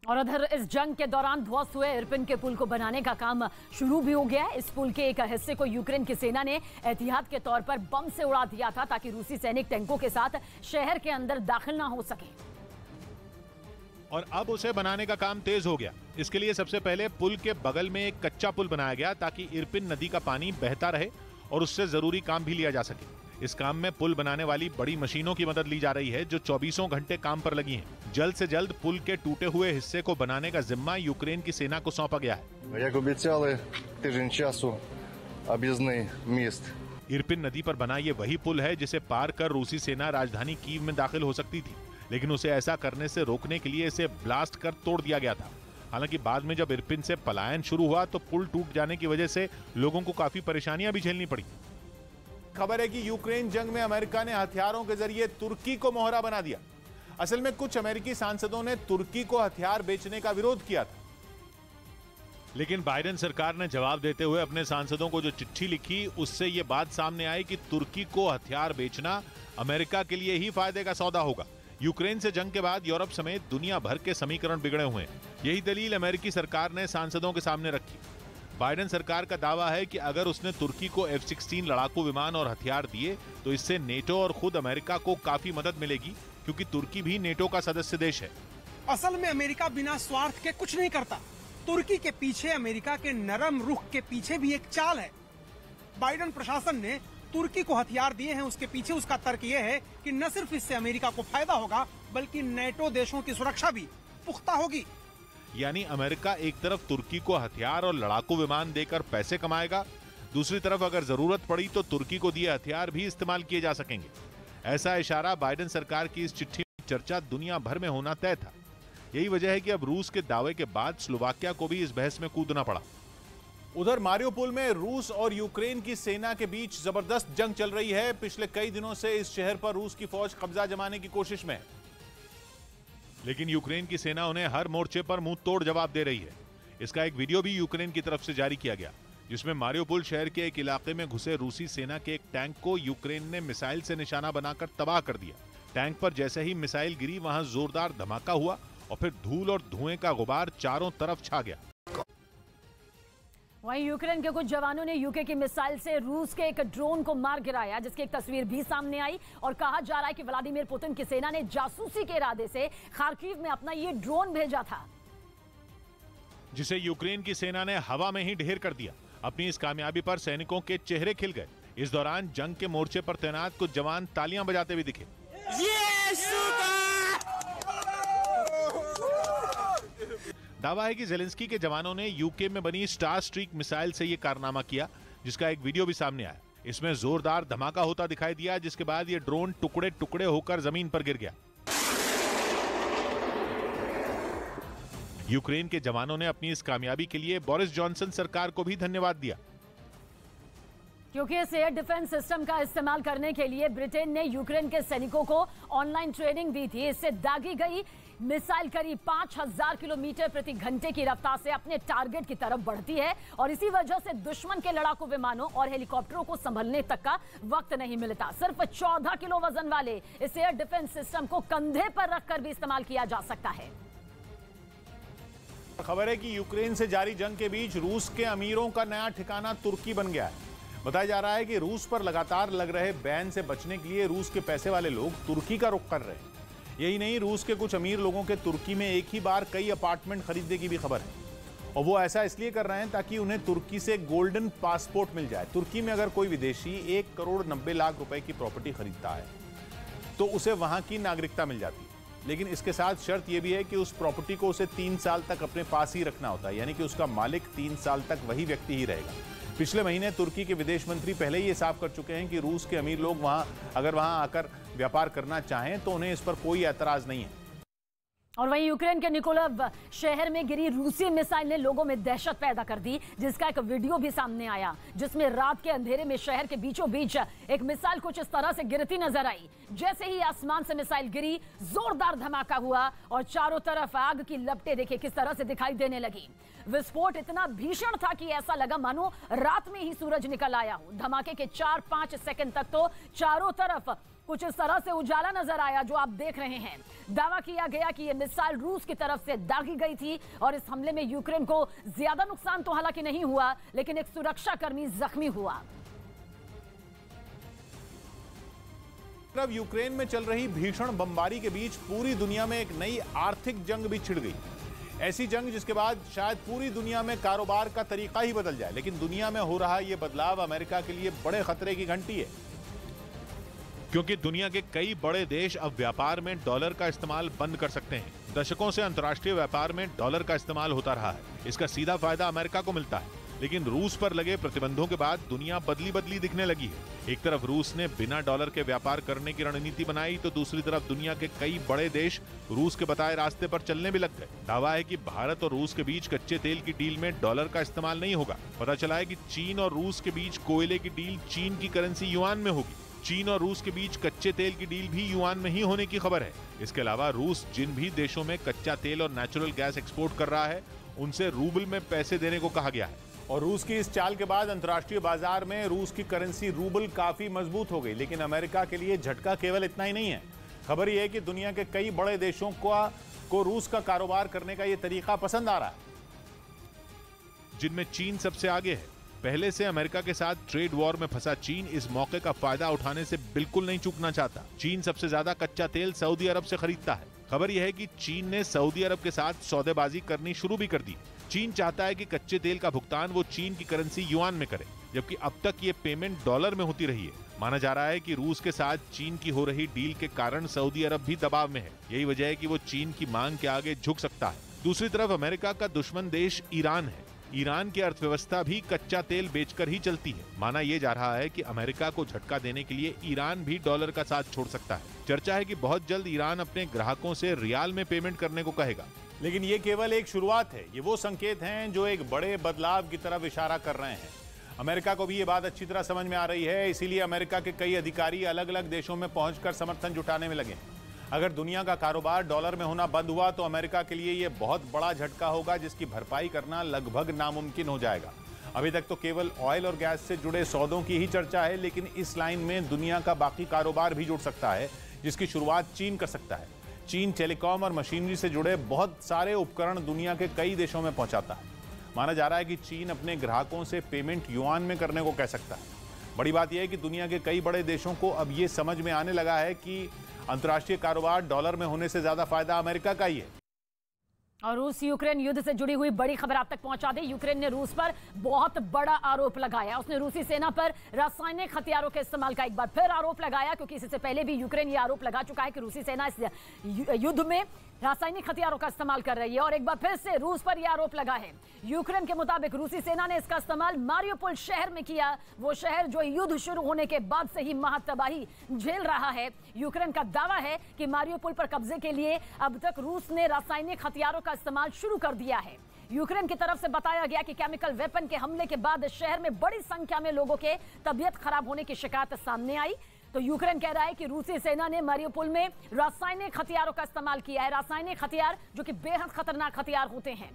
और उधर इस जंग के दौरान ध्वस्त हुए इरपिन के पुल को बनाने का काम शुरू भी हो गया है। इस पुल के एक हिस्से को यूक्रेन की सेना ने एहतियात के तौर पर बम से उड़ा दिया था ताकि रूसी सैनिक टैंकों के साथ शहर के अंदर दाखिल ना हो सके। और अब उसे बनाने का काम तेज हो गया। इसके लिए सबसे पहले पुल के बगल में एक कच्चा पुल बनाया गया ताकि इरपिन नदी का पानी बहता रहे और उससे जरूरी काम भी लिया जा सके। इस काम में पुल बनाने वाली बड़ी मशीनों की मदद ली जा रही है जो 24 घंटे काम पर लगी हैं। जल्द से जल्द पुल के टूटे हुए हिस्से को बनाने का जिम्मा यूक्रेन की सेना को सौंपा गया है। इरपिन नदी पर बना ये वही पुल है जिसे पार कर रूसी सेना राजधानी कीव में दाखिल हो सकती थी, लेकिन उसे ऐसा करने से रोकने के लिए इसे ब्लास्ट कर तोड़ दिया गया था। हालांकि बाद में जब इरपिन से पलायन शुरू हुआ तो पुल टूट जाने की वजह से लोगों को काफी परेशानियां भी झेलनी पड़ी। खबर है कि यूक्रेन जंग में अमेरिका ने हथियारों के जरिए तुर्की को मोहरा बना दिया। असल में कुछ अमेरिकी सांसदों ने तुर्की को हथियार बेचने का विरोध किया था, लेकिन बाइडेन सरकार ने जवाब देते हुए अपने सांसदों को जो चिट्ठी लिखी उससे ये बात सामने आई कि तुर्की को हथियार बेचना अमेरिका के लिए ही फायदे का सौदा होगा। यूक्रेन से जंग के बाद यूरोप समेत दुनिया भर के समीकरण बिगड़े हुए हैं। यही दलील अमेरिकी सरकार ने सांसदों के सामने रखी। बाइडेन सरकार का दावा है कि अगर उसने तुर्की को F-16 लड़ाकू विमान और हथियार दिए तो इससे नेटो और खुद अमेरिका को काफी मदद मिलेगी, क्योंकि तुर्की भी नेटो का सदस्य देश है। असल में अमेरिका बिना स्वार्थ के कुछ नहीं करता। तुर्की के पीछे अमेरिका के नरम रुख के पीछे भी एक चाल है। बाइडेन प्रशासन ने तुर्की को हथियार दिए हैं, उसके पीछे उसका तर्क ये है कि न सिर्फ इससे अमेरिका को फायदा होगा बल्कि नेटो देशों की सुरक्षा भी पुख्ता होगी। यानी अमेरिका एक तरफ तुर्की को हथियार और लड़ाकू विमान देकर पैसे कमाएगा, दूसरी तरफ अगर जरूरत पड़ी तो तुर्की को दिए हथियार भी इस्तेमाल किए जा सकेंगे। ऐसा इशारा बाइडेन सरकार की इस चिट्ठी में चर्चा दुनिया भर में होना तय था। यही वजह है कि अब रूस के दावे के बाद स्लोवाकिया को भी इस बहस में कूदना पड़ा। उधर मारियोपोल में रूस और यूक्रेन की सेना के बीच जबरदस्त जंग चल रही है। पिछले कई दिनों से इस शहर पर रूस की फौज कब्जा जमाने की कोशिश में है, लेकिन यूक्रेन की सेना उन्हें हर मोर्चे पर मुंह तोड़ जवाब दे रही है। इसका एक वीडियो भी यूक्रेन की तरफ से जारी किया गया, जिसमें मारियोपोल शहर के एक इलाके में घुसे रूसी सेना के एक टैंक को यूक्रेन ने मिसाइल से निशाना बनाकर तबाह कर दिया। टैंक पर जैसे ही मिसाइल गिरी वहां जोरदार धमाका हुआ और फिर धूल और धुएं का गुबार चारों तरफ छा गया। वहीं यूक्रेन के कुछ जवानों ने यूके की मिसाइल से रूस के एक ड्रोन को मार गिराया, जिसकी एक तस्वीर भी सामने आई और कहा जा रहा है कि व्लादिमीर पुतिन की सेना ने जासूसी के इरादे से खार्किव में अपना ये ड्रोन भेजा था, जिसे यूक्रेन की सेना ने हवा में ही ढेर कर दिया। अपनी इस कामयाबी पर सैनिकों के चेहरे खिल गए। इस दौरान जंग के मोर्चे पर तैनात कुछ जवान तालियां बजाते हुए दिखे। दावा है कि ज़ेलेंस्की के जवानों ने यूके में बनी स्टार स्ट्रीक मिसाइल से यह कारनामा किया, जिसका एक वीडियो भी सामने आया। इसमें जोरदार धमाका होता दिखाई दिया, जिसके बाद यह ड्रोन टुकड़े टुकड़े होकर जमीन पर गिर गया। यूक्रेन के जवानों ने अपनी इस कामयाबी के लिए बोरिस जॉनसन सरकार को भी धन्यवाद दिया, क्योंकि इस एयर डिफेंस सिस्टम का इस्तेमाल करने के लिए ब्रिटेन ने यूक्रेन के सैनिकों को ऑनलाइन ट्रेनिंग दी थी। इससे दागी गई मिसाइल करीब 5000 किलोमीटर प्रति घंटे की रफ्तार से अपने टारगेट की तरफ बढ़ती है और इसी वजह से दुश्मन के लड़ाकू विमानों और हेलीकॉप्टरों को संभलने तक का वक्त नहीं मिलता। सिर्फ 14 किलो वजन वाले इस एयर डिफेंस सिस्टम को कंधे पर रखकर भी इस्तेमाल किया जा सकता है। खबर है कि यूक्रेन से जारी जंग के बीच रूस के अमीरों का नया ठिकाना तुर्की बन गया है। बताया जा रहा है कि रूस पर लगातार लग रहे बैन से बचने के लिए रूस के पैसे वाले लोग तुर्की का रुख कर रहे हैं। यही नहीं, रूस के कुछ अमीर लोगों के तुर्की में एक ही बार कई अपार्टमेंट खरीदने की भी खबर है, और वो ऐसा इसलिए कर रहे हैं ताकि उन्हें तुर्की से गोल्डन पासपोर्ट मिल जाए। तुर्की में अगर कोई विदेशी 1 करोड़ 90 लाख रुपए की प्रॉपर्टी खरीदता है तो उसे वहां की नागरिकता मिल जाती है, लेकिन इसके साथ शर्त यह भी है कि उस प्रॉपर्टी को उसे 3 साल तक अपने पास ही रखना होता है, यानी कि उसका मालिक 3 साल तक वही व्यक्ति ही रहेगा। पिछले महीने तुर्की के विदेश मंत्री पहले ही ये साफ कर चुके हैं कि रूस के अमीर लोग अगर वहां आकर व्यापार करना चाहें तो उन्हें इस पर कोई ऐतराज नहीं है। और वहीं यूक्रेन के निकोलाव शहर में गिरी रूसी मिसाइल ने लोगों में दहशत पैदा कर दी, जिसका एक वीडियो भी सामने आया, जिसमें रात के अंधेरे में शहर के बीचों बीच एक मिसाइल कुछ इस तरह से गिरती नजर आई। जैसे ही आसमान से मिसाइल गिरी, जोरदार धमाका हुआ और चारों तरफ आग की लपटें देखिए किस तरह से दिखाई देने लगी। विस्फोट इतना भीषण था कि ऐसा लगा मानो रात में ही सूरज निकल आया हो। धमाके के 4-5 सेकंड तक तो चारों तरफ कुछ इस तरह से उजाला नजर आया जो आप देख रहे हैं। दावा किया गया कि यह मिसाइल रूस की तरफ से दागी गई थी और इस हमले में यूक्रेन को ज्यादा नुकसान तो हालांकि नहीं हुआ, लेकिन एक सुरक्षाकर्मी जख्मी हुआ। अब यूक्रेन में चल रही भीषण बमबारी के बीच पूरी दुनिया में एक नई आर्थिक जंग भी छिड़ गई। ऐसी जंग जिसके बाद शायद पूरी दुनिया में कारोबार का तरीका ही बदल जाए। लेकिन दुनिया में हो रहा यह बदलाव अमेरिका के लिए बड़े खतरे की घंटी है, क्योंकि दुनिया के कई बड़े देश अब व्यापार में डॉलर का इस्तेमाल बंद कर सकते हैं। दशकों से अंतर्राष्ट्रीय व्यापार में डॉलर का इस्तेमाल होता रहा है। इसका सीधा फायदा अमेरिका को मिलता है, लेकिन रूस पर लगे प्रतिबंधों के बाद दुनिया बदली बदली दिखने लगी है। एक तरफ रूस ने बिना डॉलर के व्यापार करने की रणनीति बनाई, तो दूसरी तरफ दुनिया के कई बड़े देश रूस के बताए रास्ते पर चलने भी लग गए। दावा है कि भारत और रूस के बीच कच्चे तेल की डील में डॉलर का इस्तेमाल नहीं होगा। पता चला है कि चीन और रूस के बीच कोयले की डील चीन की करेंसी युआन में होगी। चीन और रूस के बीच कच्चे तेल की डील भी युआन में ही होने की खबर है। इसके अलावा रूस जिन भी देशों में कच्चा तेल और नेचुरल गैस एक्सपोर्ट कर रहा है, उनसे रूबल में पैसे देने को कहा गया है। और रूस की इस चाल के बाद अंतर्राष्ट्रीय बाजार में रूस की करेंसी रूबल काफी मजबूत हो गई। लेकिन अमेरिका के लिए झटका केवल इतना ही नहीं है। खबर यह है कि दुनिया के कई बड़े देशों को रूस का कारोबार करने का यह तरीका पसंद आ रहा है, जिनमें चीन सबसे आगे है। पहले से अमेरिका के साथ ट्रेड वॉर में फंसा चीन इस मौके का फायदा उठाने से बिल्कुल नहीं चूकना चाहता। चीन सबसे ज्यादा कच्चा तेल सऊदी अरब से खरीदता है। खबर यह है कि चीन ने सऊदी अरब के साथ सौदेबाजी करनी शुरू भी कर दी। चीन चाहता है कि कच्चे तेल का भुगतान वो चीन की करेंसी युआन में करे, जबकि अब तक ये पेमेंट डॉलर में होती रही है। माना जा रहा है कि रूस के साथ चीन की हो रही डील के कारण सऊदी अरब भी दबाव में है। यही वजह है कि वो चीन की मांग के आगे झुक सकता है। दूसरी तरफ अमेरिका का दुश्मन देश ईरान है। ईरान की अर्थव्यवस्था भी कच्चा तेल बेचकर ही चलती है। माना यह जा रहा है कि अमेरिका को झटका देने के लिए ईरान भी डॉलर का साथ छोड़ सकता है। चर्चा है कि बहुत जल्द ईरान अपने ग्राहकों से रियाल में पेमेंट करने को कहेगा। लेकिन ये केवल एक शुरुआत है। ये वो संकेत हैं जो एक बड़े बदलाव की तरफ इशारा कर रहे हैं। अमेरिका को भी ये बात अच्छी तरह समझ में आ रही है। इसीलिए अमेरिका के कई अधिकारी अलग अलग देशों में पहुंचकर समर्थन जुटाने में लगे। अगर दुनिया का कारोबार डॉलर में होना बंद हुआ तो अमेरिका के लिए यह बहुत बड़ा झटका होगा, जिसकी भरपाई करना लगभग नामुमकिन हो जाएगा। अभी तक तो केवल ऑयल और गैस से जुड़े सौदों की ही चर्चा है, लेकिन इस लाइन में दुनिया का बाकी कारोबार भी जुड़ सकता है, जिसकी शुरुआत चीन कर सकता है। चीन टेलीकॉम और मशीनरी से जुड़े बहुत सारे उपकरण दुनिया के कई देशों में पहुंचाता है। माना जा रहा है कि चीन अपने ग्राहकों से पेमेंट युआन में करने को कह सकता है। बड़ी बात यह है कि दुनिया के कई बड़े देशों को अब यह समझ में आने लगा है कि अंतर्राष्ट्रीय कारोबार डॉलर में होने से ज्यादा फायदा अमेरिका का ही है। और रूस यूक्रेन युद्ध से जुड़ी हुई बड़ी खबर आप तक पहुंचा दे। यूक्रेन ने रूस पर बहुत बड़ा आरोप लगाया। उसने रूसी सेना पर रासायनिक हथियारों के इस्तेमाल का एक बार फिर आरोप लगाया, क्योंकि इससे पहले भी यूक्रेन ये आरोप लगा चुका है कि रूसी सेना इस युद्ध में रासायनिक हथियारों का इस्तेमाल कर रही है। और एक बार फिर से रूस पर यह आरोप लगा है। यूक्रेन के मुताबिक रूसी सेना ने इसका इस्तेमाल मारियोपोल शहर में किया, वो शहर जो युद्ध शुरू होने के बाद से ही महातबाही झेल रहा है। यूक्रेन का दावा है कि मारियोपोल पर कब्जे के लिए अब तक रूस ने रासायनिक हथियारों का इस्तेमाल शुरू कर दिया है। यूक्रेन की तरफ से बताया गया कि केमिकल वेपन के हमले के बाद शहर में बड़ी संख्या में लोगों के तबीयत खराब होने की शिकायत सामने आई। तो यूक्रेन कह रहा है कि रूसी सेना ने मारियोपोल में रासायनिक हथियारों का इस्तेमाल किया है। रासायनिक हथियार जो कि बेहद खतरनाक हथियार होते हैं।